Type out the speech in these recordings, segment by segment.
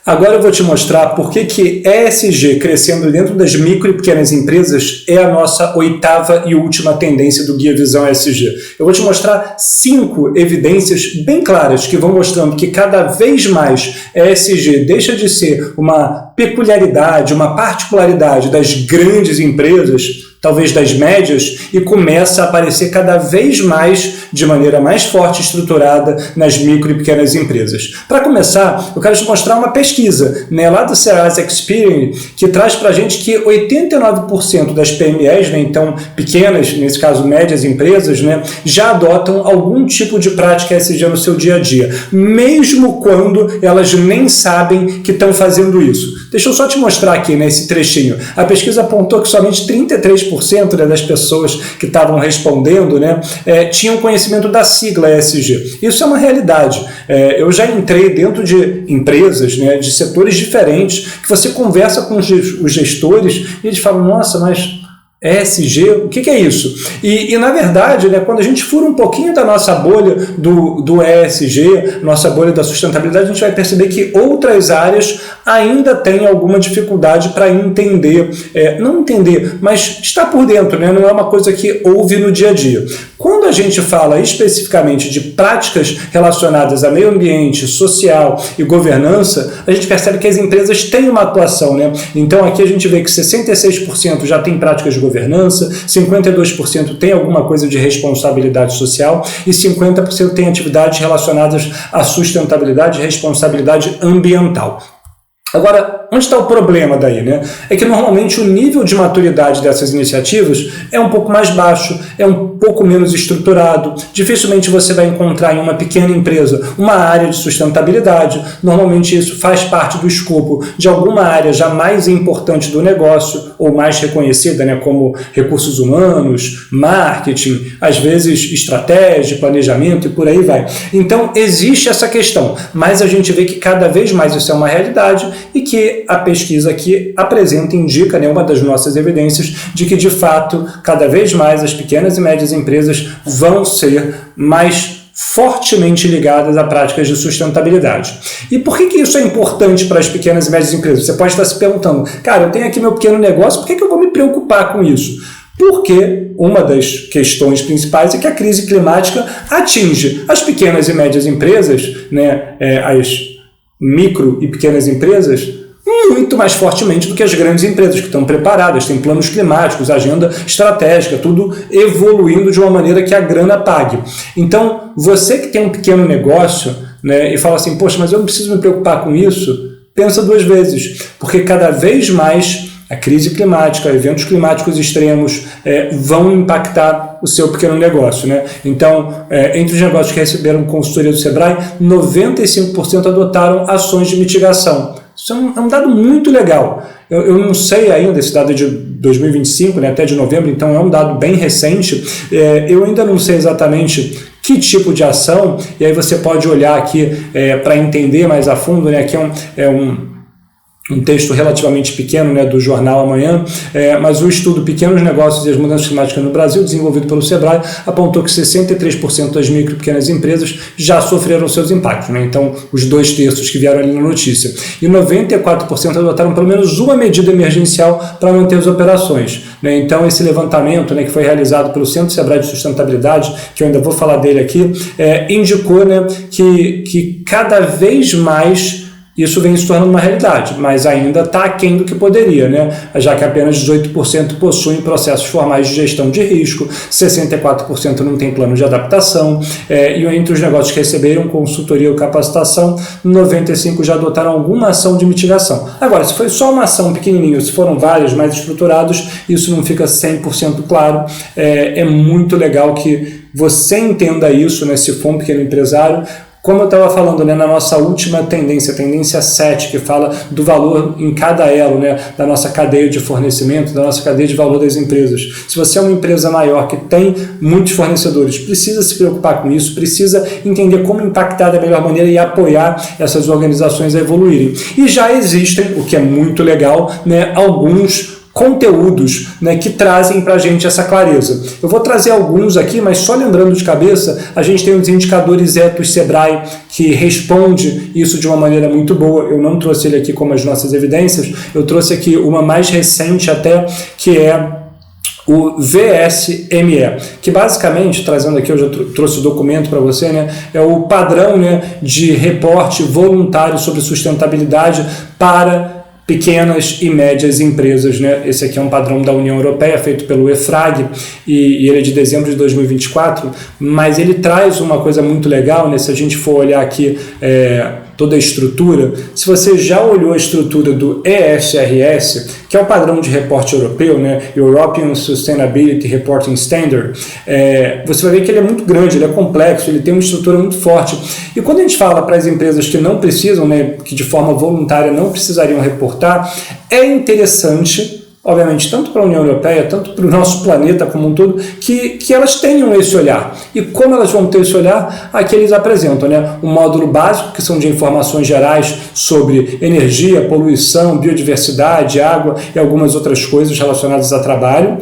Agora eu vou te mostrar por que ESG crescendo dentro das micro e pequenas empresas é a nossa oitava e última tendência do Guia Visão ESG. Eu vou te mostrar 5 evidências bem claras que vão mostrando que cada vez mais ESG deixa de ser uma peculiaridade, uma particularidade das grandes empresas, talvez das médias, e começa a aparecer cada vez mais, de maneira mais forte e estruturada, nas micro e pequenas empresas. Para começar, eu quero te mostrar uma pesquisa, lá do Serasa Experian, que traz para a gente que 89% das PMEs, então pequenas, nesse caso médias empresas, já adotam algum tipo de prática ESG no seu dia a dia, mesmo quando elas nem sabem que estão fazendo isso. Deixa eu só te mostrar aqui nesse trechinho. A pesquisa apontou que somente 33% das pessoas que estavam respondendo tinham conhecimento da sigla ESG. Isso é uma realidade. Eu já entrei dentro de empresas, de setores diferentes, que você conversa com os gestores e eles falam, nossa, mas ESG, o que é isso? E na verdade, quando a gente fura um pouquinho da nossa bolha do ESG, nossa bolha da sustentabilidade, a gente vai perceber que outras áreas ainda têm alguma dificuldade para entender, não entender, mas estar por dentro, não é uma coisa que ouve no dia a dia. Quando a gente fala especificamente de práticas relacionadas a meio ambiente, social e governança, a gente percebe que as empresas têm uma atuação. Então aqui a gente vê que 66% já tem práticas de governança, 52% tem alguma coisa de responsabilidade social e 50% tem atividades relacionadas à sustentabilidade e responsabilidade ambiental. Agora, onde está o problema daí? É que normalmente o nível de maturidade dessas iniciativas é um pouco mais baixo, é um pouco menos estruturado. Dificilmente você vai encontrar em uma pequena empresa uma área de sustentabilidade. Normalmente isso faz parte do escopo de alguma área já mais importante do negócio ou mais reconhecida, como recursos humanos, marketing, às vezes estratégia, planejamento e por aí vai. Então existe essa questão, mas a gente vê que cada vez mais isso é uma realidade e que a pesquisa aqui apresenta, indica, uma das nossas evidências de que, de fato, cada vez mais as pequenas e médias empresas vão ser mais fortemente ligadas a práticas de sustentabilidade. E por que isso é importante para as pequenas e médias empresas? Você pode estar se perguntando, cara, eu tenho aqui meu pequeno negócio, por que eu vou me preocupar com isso? Porque uma das questões principais é que a crise climática atinge as pequenas e médias empresas, as micro e pequenas empresas, muito mais fortemente do que as grandes empresas, que estão preparadas, têm planos climáticos, agenda estratégica, tudo evoluindo de uma maneira que a grana pague. Então, você que tem um pequeno negócio e fala assim, poxa, mas eu não preciso me preocupar com isso, pensa 2 vezes, porque cada vez mais a crise climática, eventos climáticos extremos vão impactar o seu pequeno negócio. Então, entre os negócios que receberam consultoria do Sebrae, 95% adotaram ações de mitigação. Isso é um dado muito legal. Eu não sei ainda, esse dado é de 2025, até de novembro, então é um dado bem recente. Eu ainda não sei exatamente que tipo de ação, e aí você pode olhar aqui para entender mais a fundo, aqui é um texto relativamente pequeno do jornal Amanhã, mas o estudo Pequenos Negócios e as Mudanças Climáticas no Brasil, desenvolvido pelo Sebrae, apontou que 63% das micro e pequenas empresas já sofreram seus impactos. Então, os 2/3 que vieram ali na notícia. E 94% adotaram pelo menos uma medida emergencial para manter as operações. Então, esse levantamento que foi realizado pelo Centro Sebrae de Sustentabilidade, que eu ainda vou falar dele aqui, indicou que cada vez mais isso vem se tornando uma realidade, mas ainda está aquém do que poderia, já que apenas 18% possuem processos formais de gestão de risco, 64% não tem plano de adaptação, e entre os negócios que receberam consultoria ou capacitação, 95% já adotaram alguma ação de mitigação. Agora, se foi só uma ação pequenininha, se foram várias mais estruturados, isso não fica 100% claro. É muito legal que você entenda isso, se for um pequeno empresário. Como eu estava falando na nossa última tendência, a tendência 7, que fala do valor em cada elo da nossa cadeia de fornecimento, da nossa cadeia de valor das empresas. Se você é uma empresa maior que tem muitos fornecedores, precisa se preocupar com isso, precisa entender como impactar da melhor maneira e apoiar essas organizações a evoluírem. E já existem, o que é muito legal, alguns conteúdos, né, que trazem para a gente essa clareza. Eu vou trazer alguns aqui, mas só lembrando de cabeça, a gente tem os indicadores Ethos Sebrae, que responde isso de uma maneira muito boa. Eu não trouxe ele aqui como as nossas evidências, eu trouxe aqui uma mais recente até, que é o VSME, que basicamente, trazendo aqui, eu já trouxe o documento para você, né, é o padrão, né, de reporte voluntário sobre sustentabilidade para pequenas e médias empresas, né? Esse aqui é um padrão da União Europeia, feito pelo EFRAG, e ele é de dezembro de 2024, mas ele traz uma coisa muito legal, né? Se a gente for olhar aqui toda a estrutura, se você já olhou a estrutura do ESRS, que é o padrão de reporte europeu, né? European Sustainability Reporting Standard, você vai ver que ele é muito grande, ele é complexo, ele tem uma estrutura muito forte. E quando a gente fala para as empresas que não precisam, né, que de forma voluntária não precisariam reportar, é interessante, obviamente, tanto para a União Europeia, tanto para o nosso planeta como um todo, que elas tenham esse olhar. E como elas vão ter esse olhar? Aqui eles apresentam, né, um módulo básico, que são de informações gerais sobre energia, poluição, biodiversidade, água e algumas outras coisas relacionadas a trabalho,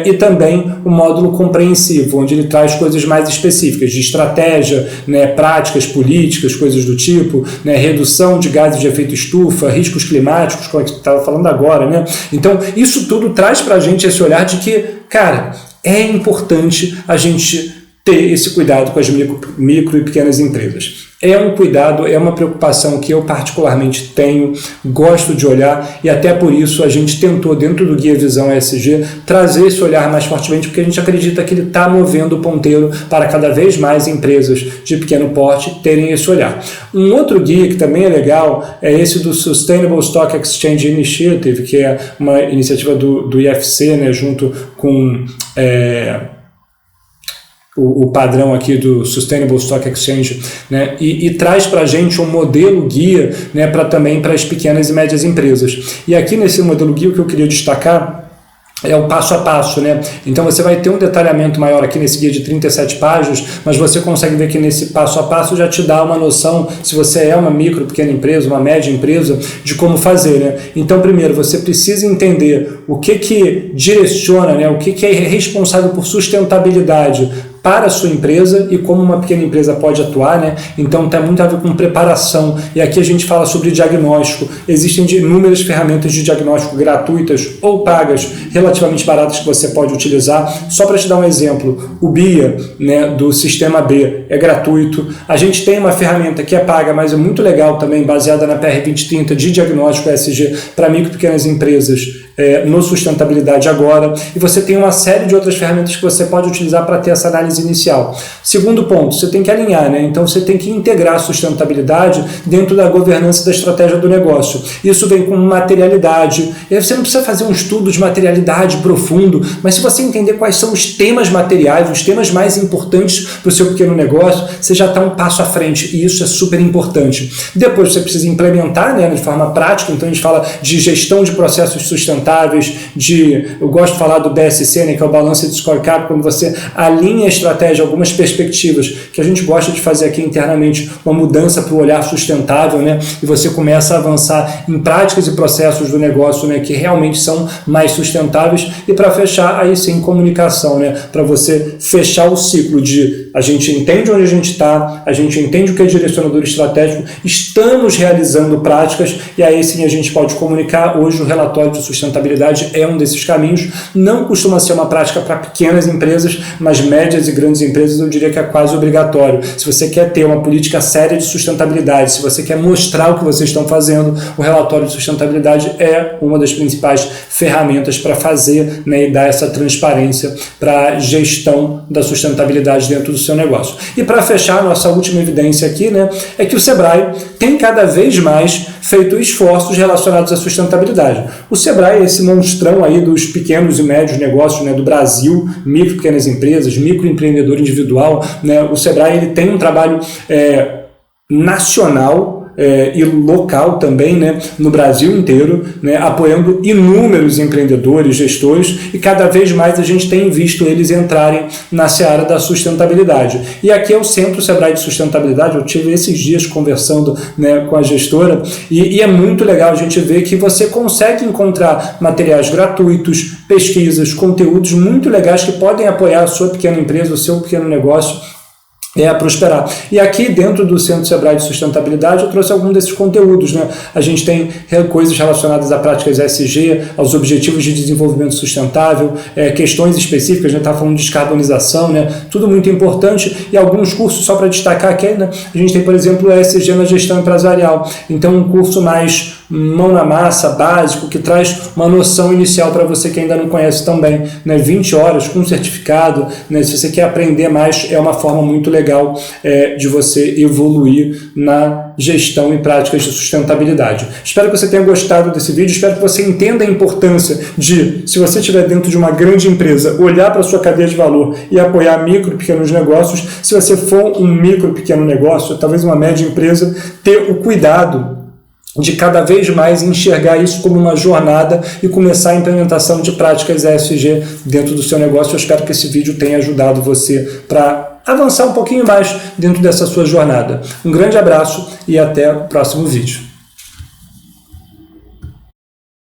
e também um módulo compreensivo, onde ele traz coisas mais específicas, de estratégia, né, práticas, políticas, coisas do tipo, né, redução de gases de efeito estufa, riscos climáticos, como a gente estava falando agora, né? Então, isso tudo traz para a gente esse olhar de que, cara, é importante a gente ter esse cuidado com as micro e pequenas empresas. É um cuidado, é uma preocupação que eu particularmente tenho, gosto de olhar, e até por isso a gente tentou, dentro do Guia Visão ESG, trazer esse olhar mais fortemente, porque a gente acredita que ele está movendo o ponteiro para cada vez mais empresas de pequeno porte terem esse olhar. Um outro guia que também é legal é esse do Sustainable Stock Exchange Initiative, que é uma iniciativa do IFC, né, junto com o padrão aqui do Sustainable Stock Exchange, né, e traz para a gente um modelo guia, né, também para as pequenas e médias empresas. E aqui nesse modelo guia o que eu queria destacar é o passo a passo, né? Então você vai ter um detalhamento maior aqui nesse guia de 37 páginas, mas você consegue ver que nesse passo a passo já te dá uma noção, se você é uma micro, pequena empresa, uma média empresa, de como fazer, né? Então, primeiro, você precisa entender o que direciona, né? O que é responsável por sustentabilidade para a sua empresa e como uma pequena empresa pode atuar, né? Então tem muito a ver com preparação, e aqui a gente fala sobre diagnóstico. Existem inúmeras ferramentas de diagnóstico gratuitas ou pagas, relativamente baratas, que você pode utilizar. Só para te dar um exemplo, o BIA, né, do Sistema B, é gratuito. A gente tem uma ferramenta que é paga, mas é muito legal também, baseada na PR 2030, de diagnóstico ESG para micro e pequenas empresas, no Sustentabilidade Agora, e você tem uma série de outras ferramentas que você pode utilizar para ter essa análise inicial. Segundo ponto, você tem que alinhar, né? Então você tem que integrar a sustentabilidade dentro da governança da estratégia do negócio. Isso vem com materialidade, e aí você não precisa fazer um estudo de materialidade profundo, mas se você entender quais são os temas materiais, os temas mais importantes para o seu pequeno negócio, você já está um passo à frente, e isso é super importante. Depois você precisa implementar, né, de forma prática. Então a gente fala de gestão de processos sustentáveis, eu gosto de falar do BSC, né, que é o Balanced Scorecard, quando você alinha a estratégia, algumas perspectivas que a gente gosta de fazer aqui internamente, uma mudança para o olhar sustentável, né, e você começa a avançar em práticas e processos do negócio, né, que realmente são mais sustentáveis. E para fechar, aí sim, comunicação, né, para você fechar o ciclo de a gente entende onde a gente está, a gente entende o que é direcionador estratégico, estamos realizando práticas, e aí sim a gente pode comunicar. Hoje o relatório de sustentabilidade é um desses caminhos. Não costuma ser uma prática para pequenas empresas, mas médias e grandes empresas eu diria que é quase obrigatório. Se você quer ter uma política séria de sustentabilidade, se você quer mostrar o que vocês estão fazendo, o relatório de sustentabilidade é uma das principais ferramentas para fazer, né, e dar essa transparência para a gestão da sustentabilidade dentro do seu negócio. E para fechar, a nossa última evidência aqui, né, é que o Sebrae tem cada vez mais feito esforços relacionados à sustentabilidade. O Sebrae é esse monstrão aí dos pequenos e médios negócios, né, do Brasil, micro e pequenas empresas, microempreendedor individual, né? O Sebrae ele tem um trabalho nacional, e local também, né, no Brasil inteiro, né, apoiando inúmeros empreendedores, gestores, e cada vez mais a gente tem visto eles entrarem na seara da sustentabilidade. E aqui é o Centro Sebrae de Sustentabilidade. Eu tive esses dias conversando, né, com a gestora, e é muito legal a gente ver que você consegue encontrar materiais gratuitos, pesquisas, conteúdos muito legais que podem apoiar a sua pequena empresa, o seu pequeno negócio a prosperar. E aqui dentro do Centro Sebrae de Sustentabilidade eu trouxe algum desses conteúdos, né? A gente tem coisas relacionadas a práticas ESG, aos objetivos de desenvolvimento sustentável, questões específicas, a gente está falando de descarbonização, né? Tudo muito importante, e alguns cursos, só para destacar aqui, né? A gente tem, por exemplo, o ESG na gestão empresarial, então um curso mais mão na massa, básico, que traz uma noção inicial para você que ainda não conhece também, né? 20 horas com certificado, né? Se você quer aprender mais, é uma forma muito legal de você evoluir na gestão e práticas de sustentabilidade. Espero que você tenha gostado desse vídeo, espero que você entenda a importância de, se você estiver dentro de uma grande empresa, olhar para a sua cadeia de valor e apoiar micro e pequenos negócios. Se você for um micro e pequeno negócio, talvez uma média empresa, ter o cuidado de cada vez mais enxergar isso como uma jornada e começar a implementação de práticas ESG dentro do seu negócio. Eu espero que esse vídeo tenha ajudado você para avançar um pouquinho mais dentro dessa sua jornada. Um grande abraço e até o próximo vídeo.